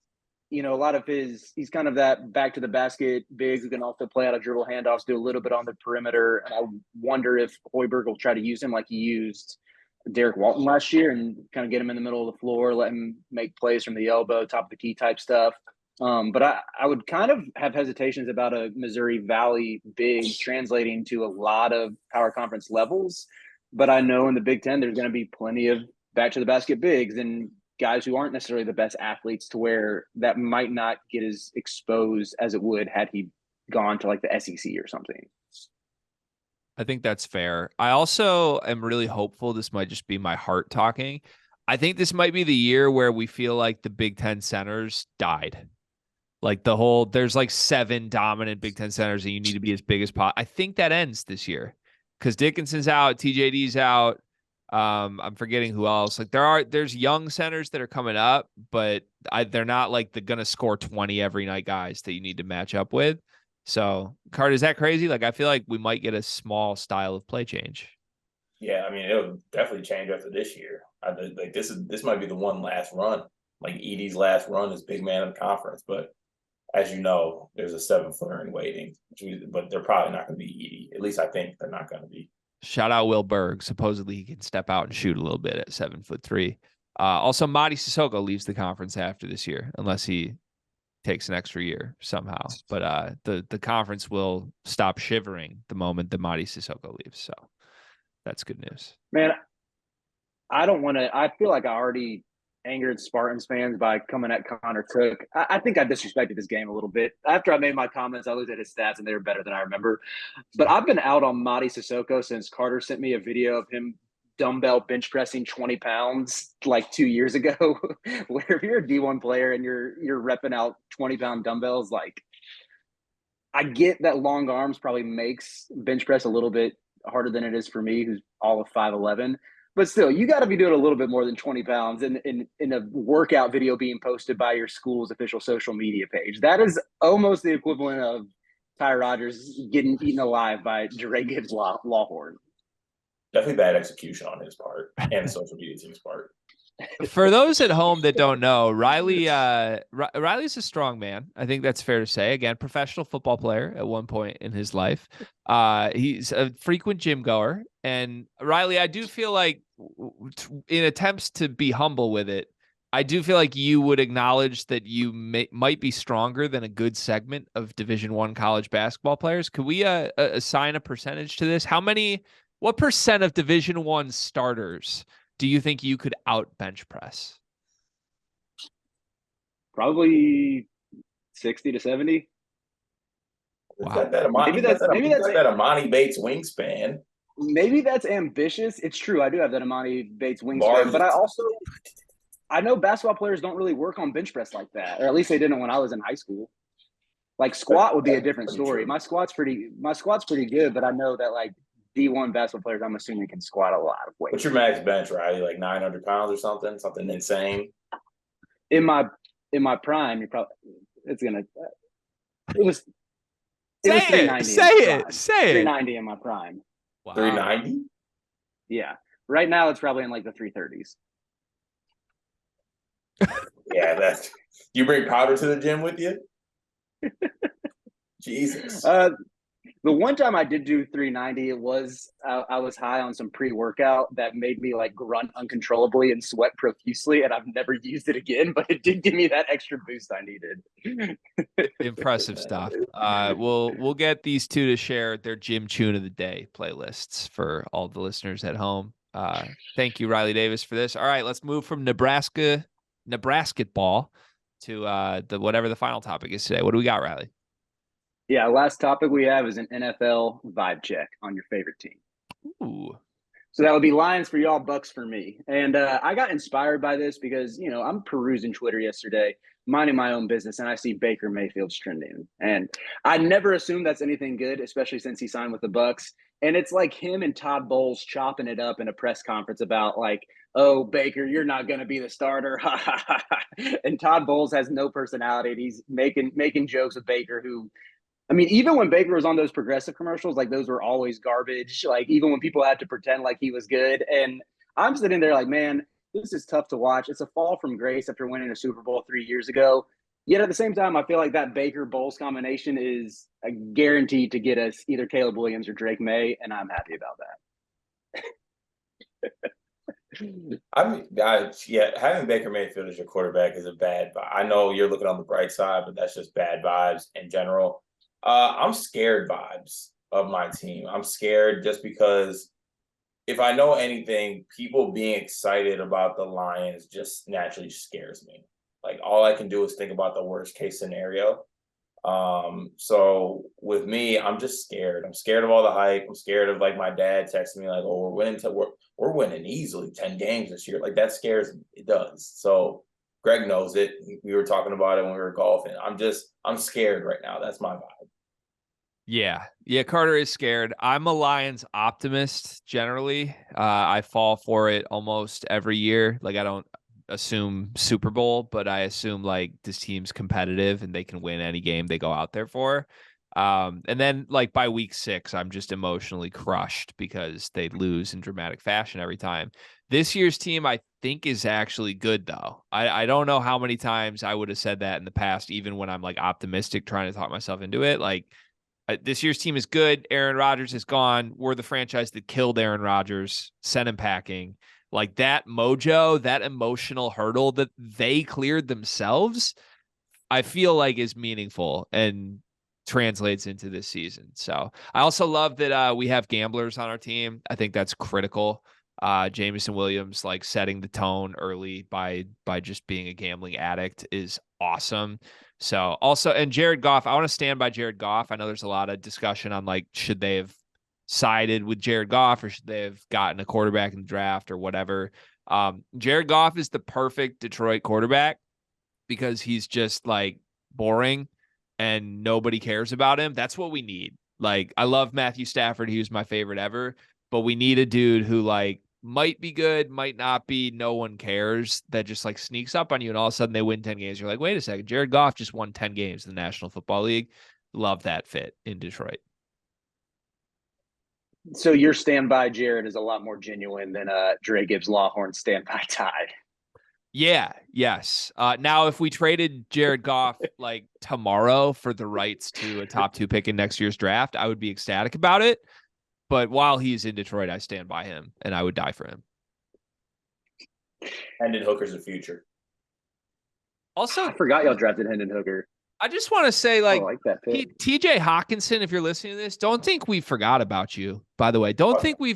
a lot of he's kind of that back to the basket big who can also play out of dribble handoffs, do a little bit on the perimeter. And I wonder if Hoiberg will try to use him like he used Derek Walton last year and kind of get him in the middle of the floor, let him make plays from the elbow, top of the key type stuff. But I would kind of have hesitations about a Missouri Valley big translating to a lot of power conference levels. But I know in the Big Ten, there's going to be plenty of back to the basket bigs and guys who aren't necessarily the best athletes to where that might not get as exposed as it would had he gone to like the SEC or something. I think that's fair. I also am really hopeful. This might just be my heart talking. I think this might be the year where we feel like the Big Ten centers died. Like there's like 7 dominant Big Ten centers and you need to be as big as possible. I think that ends this year because Dickinson's out, TJD's out. I'm forgetting who else. Like there's young centers that are coming up, but they're not like the gonna score 20 every night guys that you need to match up with. So, Cart, is that crazy? Like, I feel like we might get a small style of play change. Yeah, I mean, it'll definitely change after this year. Like this might be the one last run, like Edie's last run as big man of the conference. But as you know, there's a 7-footer in waiting, but they're probably not going to be Edie. At least I think they're not going to be. Shout out Will Berg. Supposedly he can step out and shoot a little bit at 7'3". Also, Madi Sissoko leaves the conference after this year, unless he takes an extra year somehow. But the conference will stop shivering the moment that Madi Sissoko leaves. So that's good news. Man, I feel like I already angered Spartans fans by coming at Connor Cook. I think I disrespected this game a little bit. After I made my comments, I looked at his stats and they were better than I remember. But I've been out on Madi Sissoko since Carter sent me a video of him dumbbell bench pressing 20 pounds like 2 years ago. Where if you're a D1 player and you're repping out 20-pound dumbbells, like, I get that long arms probably makes bench press a little bit harder than it is for me, who's all of 5'11". But still, you got to be doing a little bit more than 20 pounds in a workout video being posted by your school's official social media page. That is almost the equivalent of Ty Rogers getting eaten alive by Dre Gibbs Lawhorn. Definitely bad execution on his part and the social media team's part. For those at home that don't know, Riley's a strong man. I think that's fair to say. Again, professional football player at one point in his life. He's a frequent gym goer. And Riley, I do feel like in attempts to be humble with it, I do feel like you would acknowledge that you might be stronger than a good segment of Division I college basketball players. Could we assign a percentage to this? What percent of Division I starters do you think you could out bench press? Probably 60 to 70. Wow. Maybe that's that Amani Bates wingspan. Maybe that's ambitious. It's true. I do have that Amani Bates wingspan, but I know basketball players don't really work on bench press like that, or at least they didn't when I was in high school. Like squat would be a different story. My squat's pretty good, but I know that like D1 basketball players, I'm assuming, can squat a lot of weight. What's your max bench, Riley? Like 900 pounds or something? Something insane? In my prime, it was 390. Say it. 390 in my prime. Wow. 390? Yeah. Right now it's probably in like the 330s. Yeah, you bring powder to the gym with you? Jesus. The one time I did do 390, it was I was high on some pre-workout that made me like grunt uncontrollably and sweat profusely, and I've never used it again, but it did give me that extra boost I needed. Impressive stuff. We'll get these two to share their gym tune of the day playlists for all the listeners at home. Thank you, Riley Davis, for this. All right, let's move from Nebraska ball to whatever the final topic is today. What do we got, Riley? Yeah, last topic we have is an NFL vibe check on your favorite team. Ooh. So that would be Lions for y'all, Bucks for me. And I got inspired by this because, I'm perusing Twitter yesterday, minding my own business, and I see Baker Mayfield's trending. And I never assumed that's anything good, especially since he signed with the Bucks. And it's like him and Todd Bowles chopping it up in a press conference about like, oh, Baker, you're not going to be the starter. And Todd Bowles has no personality. And he's making jokes with Baker who – I mean, even when Baker was on those progressive commercials, like those were always garbage. Like even when people had to pretend like he was good. And I'm sitting there like, man, this is tough to watch. It's a fall from grace after winning a Super Bowl 3 years ago. Yet at the same time, I feel like that Baker-Bowles combination is a guaranteed to get us either Caleb Williams or Drake May, and I'm happy about that. I mean, having Baker Mayfield as your quarterback is a bad vibe. I know you're looking on the bright side, but that's just bad vibes in general. I'm scared vibes of my team. I'm scared just because if I know anything, people being excited about the Lions just naturally scares me. Like all I can do is think about the worst case scenario. So with me, I'm just scared. I'm scared of all the hype. I'm scared of like my dad texting me like, "Oh, we're winning easily 10 games this year." Like that scares me. It does. So Greg knows it. We were talking about it when we were golfing. I'm scared right now. That's my vibe. Yeah, Carter is scared. I'm a Lions optimist generally. I fall for it almost every year. Like I don't assume Super Bowl, but I assume like this team's competitive and they can win any game they go out there for. And then like by week 6, I'm just emotionally crushed because they lose in dramatic fashion every time. This year's team, I think, is actually good, though. I don't know how many times I would have said that in the past, even when I'm like optimistic, trying to talk myself into it. Like this year's team is good. Aaron Rodgers is gone. We're the franchise that killed Aaron Rodgers, sent him packing. Like that mojo, that emotional hurdle that they cleared themselves, I feel like is meaningful and translates into this season. So I also love that we have gamblers on our team. I think that's critical. Jameson Williams, like setting the tone early by just being a gambling addict is awesome. So also, and Jared Goff, I want to stand by Jared Goff. I know there's a lot of discussion on like, should they have sided with Jared Goff or should they have gotten a quarterback in the draft or whatever? Jared Goff is the perfect Detroit quarterback because he's just like boring and nobody cares about him. That's what we need. Like, I love Matthew Stafford. He was my favorite ever, but we need a dude who like might be good, might not be. No one cares, that just like sneaks up on you. And all of a sudden they win 10 games. You're like, wait a second. Jared Goff just won 10 games in the National Football League. Love that fit in Detroit. So your standby Jared is a lot more genuine than Dre Gibbs Lawhorn's standby Tide. Yeah, yes. Now, if we traded Jared Goff like tomorrow for the rights to a top 2 pick in next year's draft, I would be ecstatic about it. But while he's in Detroit, I stand by him, and I would die for him. Hendon Hooker's the future. Also, I forgot y'all drafted Hendon Hooker. I just want to say, like that pick. TJ Hawkinson, if you're listening to this, don't think we forgot about you. By the way, don't think we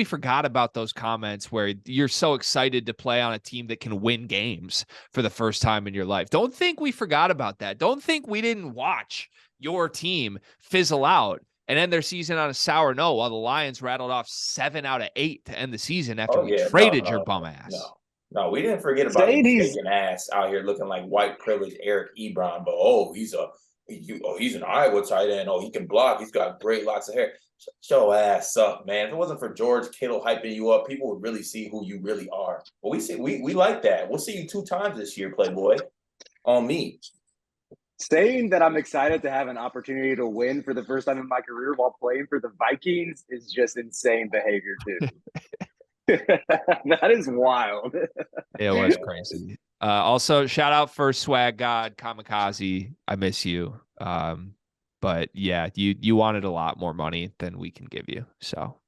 forgot about those comments where you're so excited to play on a team that can win games for the first time in your life. Don't think we forgot about that. Don't think we didn't watch your team fizzle out and end their season on a sour note while the Lions rattled off 7 out of 8 to end the season after we traded your bum ass. No, we didn't forget about him shaking ass out here looking like white privileged Eric Ebron, but he's an Iowa tight end. Oh, he can block. He's got great locks of hair. Shut your ass up, man. If it wasn't for George Kittle hyping you up, people would really see who you really are. But we like that. We'll see you 2 times this year, Playboy. On me. Saying that I'm excited to have an opportunity to win for the first time in my career while playing for the Vikings is just insane behavior, too. That is wild. It was crazy. Also, shout out for Swag God Kamikaze. I miss you. But yeah, you wanted a lot more money than we can give you. So,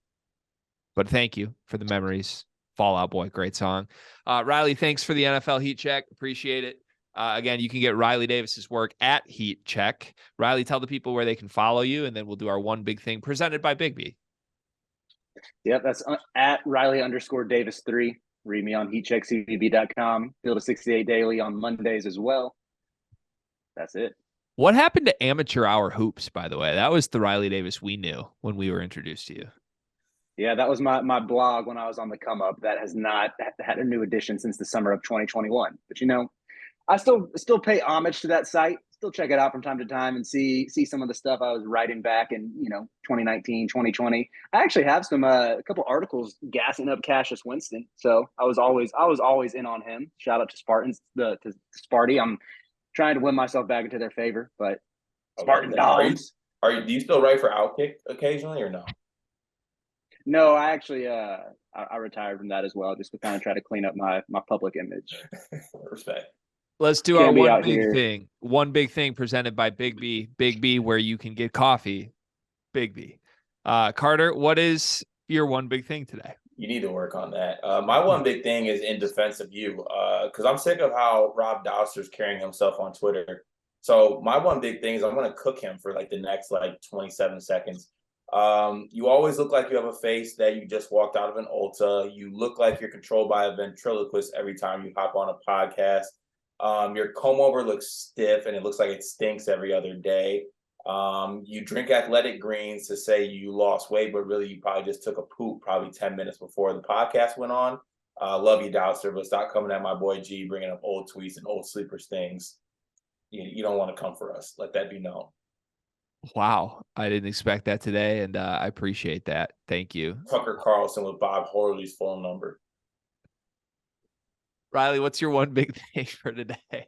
but thank you for the memories. Fall Out Boy, great song. Riley, thanks for the NFL Heat Check. Appreciate it. Again, you can get Riley Davis's work at Heat Check. Riley, tell the people where they can follow you, and then we'll do our one big thing presented by Big B. Yep, that's at Riley_Davis3. Read me on heatcheckcvb.com. Field of 68 daily on Mondays as well. That's it. What happened to Amateur Hour Hoops, by the way? That was the Riley Davis we knew when we were introduced to you. Yeah, that was my blog when I was on the come up. That has not had a new edition since the summer of 2021. But, I still pay homage to that site. Still check it out from time to time and see some of the stuff I was writing back in 2019, 2020. I actually have a couple articles gassing up Cassius Winston. So I was always in on him. Shout out to Spartans, to Sparty. I'm trying to win myself back into their favor, but Spartan dogs. Do you still write for Outkick occasionally or no? No, I actually I retired from that as well, just to kind of try to clean up my public image. Respect. Let's do our one big thing. One big thing presented by Big B. Big B, where you can get coffee. Big B. Carter, what is your one big thing today? You need to work on that. My one big thing is in defense of you, because I'm sick of how Rob Dauster's carrying himself on Twitter. So my one big thing is I'm going to cook him for the next 27 seconds. You always look like you have a face that you just walked out of an Ulta. You look like you're controlled by a ventriloquist every time you hop on a podcast. Your comb over looks stiff and it looks like it stinks every other day. You drink athletic greens to say you lost weight, but really you probably just took a poop probably 10 minutes before the podcast went on. Love you, Dauster, but stop coming at my boy G, bringing up old tweets and old sleepers things. You don't want to come for us. Let that be known. Wow. I didn't expect that today, and I appreciate that. Thank you. Tucker Carlson with Bob Horley's phone number. Riley, what's your one big thing for today?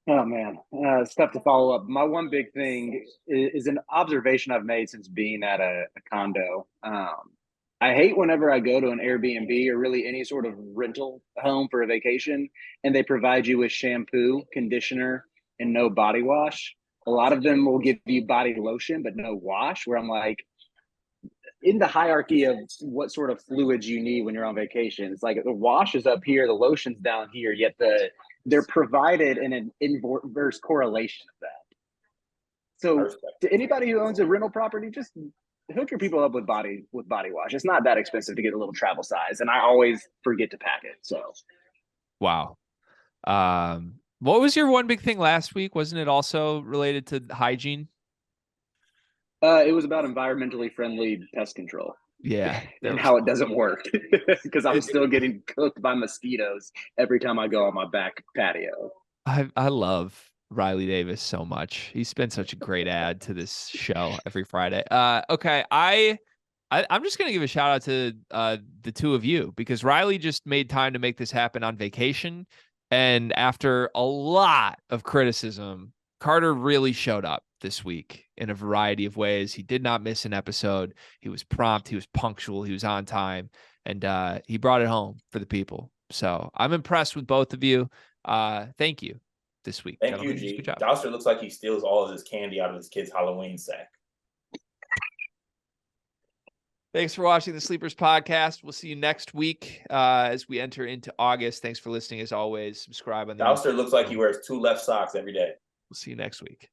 Oh, man. It's tough to follow up. My one big thing is an observation I've made since being at a condo. I hate whenever I go to an Airbnb or really any sort of rental home for a vacation, and they provide you with shampoo, conditioner, and no body wash. A lot of them will give you body lotion, but no wash, where I'm like, in the hierarchy of what sort of fluids you need when you're on vacation, it's like the wash is up here, the lotion's down here, yet they're provided in an inverse correlation of that. So to anybody who owns a rental property, just hook your people up with body wash. It's not that expensive to get a little travel size, and I always forget to pack it. So, wow. What was your one big thing last week? Wasn't it also related to hygiene? It was about environmentally friendly pest control. Yeah. And how it doesn't work because I'm still getting cooked by mosquitoes every time I go on my back patio. I love Riley Davis so much. He's been such a great add to this show every Friday. Okay. I'm just going to give a shout out to the two of you because Riley just made time to make this happen on vacation. And after a lot of criticism, Carter really showed up this week in a variety of ways. He did not miss an episode. He was prompt. He was punctual. He was on time. And he brought it home for the people. So I'm impressed with both of you. Thank you this week. Thank you, G. Dauster looks like he steals all of his candy out of his kid's Halloween sack. Thanks for watching the Sleepers podcast. We'll see you next week as we enter into August. Thanks for listening as always. Subscribe on the Dauster looks like he wears 2 left socks every day. We'll see you next week.